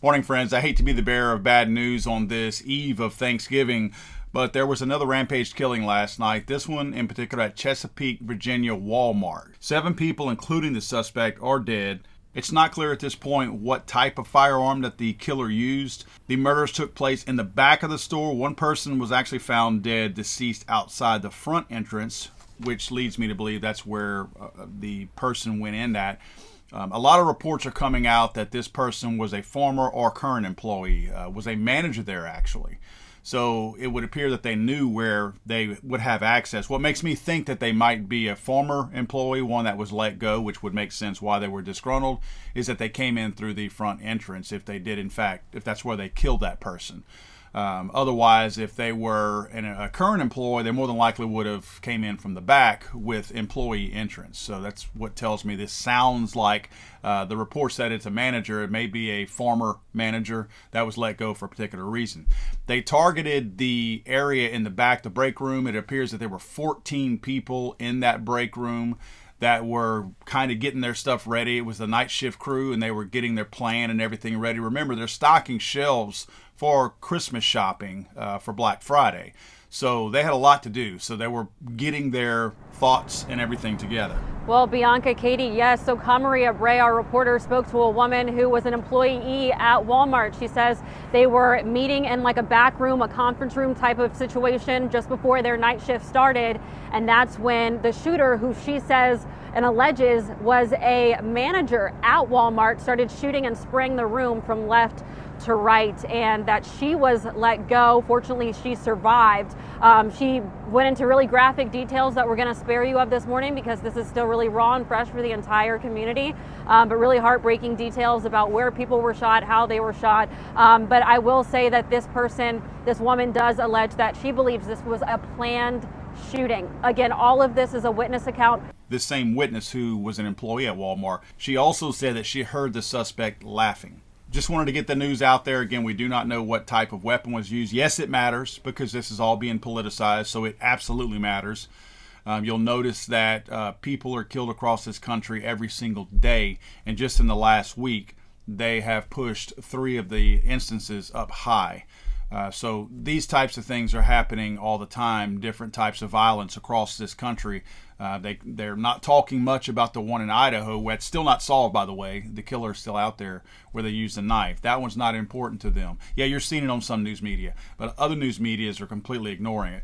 Morning, friends. I hate to be the bearer of bad news on this eve of Thanksgiving, but there was another rampage killing last night. This one in particular at Chesapeake, Virginia, Wal Mart. 7 people, including the suspect, are dead. It's not clear at this point what type of firearm that the killer used. The murders took place in the back of the store. One person was actually found dead, deceased outside the front entrance, which leads me to believe that's where the person went in at. A lot of reports are coming out that this person was a former or current employee, was a manager there actually. So it would appear that they knew where they would have access. What makes me think that they might be a former employee, one that was let go, which would make sense why they were disgruntled, is that they came in through the front entrance if they did, in fact, if that's where they killed that person. Otherwise, if they were a current employee, they more than likely would have came in from the back with employee entrance. So that's what tells me this sounds like the report said it's a manager. It may be a former manager that was let go for a particular reason. They targeted the area in the back, the break room. It appears that there were 14 people in that break room that were kind of getting their stuff ready. It was the night shift crew, and they were getting their plan and everything ready. Remember, they're stocking shelves for Christmas shopping for Black Friday. So they had a lot to do. So they were getting their thoughts and everything together. Well, Bianca, Katie, yes. So Kamaria Bray, our reporter, spoke to a woman who was an employee at Wal Mart. She says they were meeting in like a back room, a conference room type of situation just before their night shift started. And that's when the shooter, who she says and alleges was a manager at Wal Mart, started shooting and spraying the room from left to right, and that she was let go. Fortunately, she survived. She went into really graphic details that we're going to spare you of this morning because this is still really raw and fresh for the entire community, but really heartbreaking details about where people were shot, how they were shot. But I will say that this woman does allege that she believes this was a planned shooting. Again, all of this is a witness account. This same witness, who was an employee at Wal Mart, she also said that she heard the suspect laughing. Just wanted to get the news out there. Again, we do not know what type of weapon was used. Yes, it matters because this is all being politicized, so it absolutely matters. You'll notice that people are killed across this country every single day, and just in the last week, they have pushed 3 of the instances up high. So these types of things are happening all the time, different types of violence across this country. They're not talking much about the one in Idaho. That's still not solved, by the way. The killer is still out there where they used a knife. That one's not important to them. Yeah, you're seeing it on some news media, but other news medias are completely ignoring it.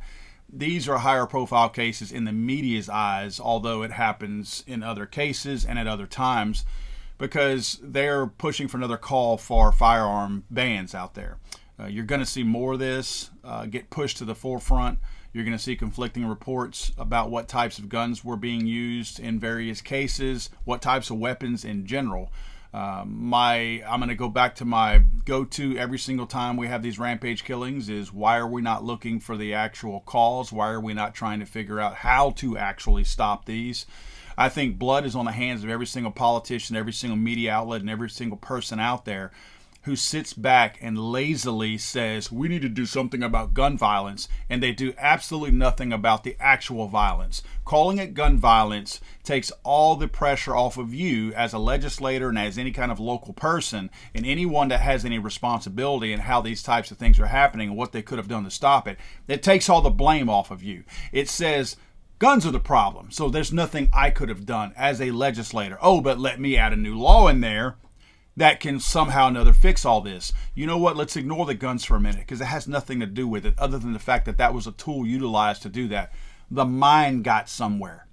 These are higher profile cases in the media's eyes, although it happens in other cases and at other times, because they're pushing for another call for firearm bans out there. You're going to see more of this get pushed to the forefront. You're going to see conflicting reports about what types of guns were being used in various cases, what types of weapons in general. I'm going to go back to my go-to every single time we have these rampage killings is, why are we not looking for the actual cause? Why are we not trying to figure out how to actually stop these? I think blood is on the hands of every single politician, every single media outlet, and every single person out there who sits back and lazily says, we need to do something about gun violence, and they do absolutely nothing about the actual violence. Calling it gun violence takes all the pressure off of you as a legislator and as any kind of local person, and anyone that has any responsibility in how these types of things are happening and what they could have done to stop it. It takes all the blame off of you. It says, guns are the problem, so there's nothing I could have done as a legislator. Oh, but let me add a new law in there that can somehow or another fix all this. You know what? Let's ignore the guns for a minute because it has nothing to do with it other than the fact that that was a tool utilized to do that. The mind got somewhere.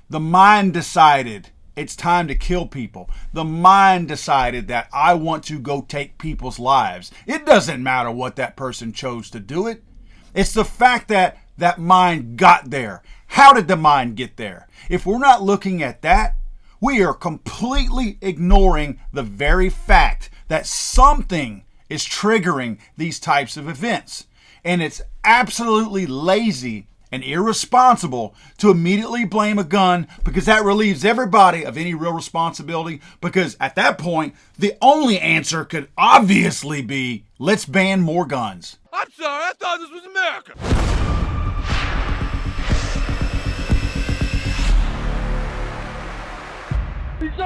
The mind decided it's time to kill people. The mind decided that I want to go take people's lives. It doesn't matter what that person chose to do it. It's the fact that that mind got there. How did the mind get there? If we're not looking at that, we are completely ignoring the very fact that something is triggering these types of events. And it's absolutely lazy and irresponsible to immediately blame a gun because that relieves everybody of any real responsibility, because at that point, the only answer could obviously be, let's ban more guns. I'm sorry, I thought this was America. He's so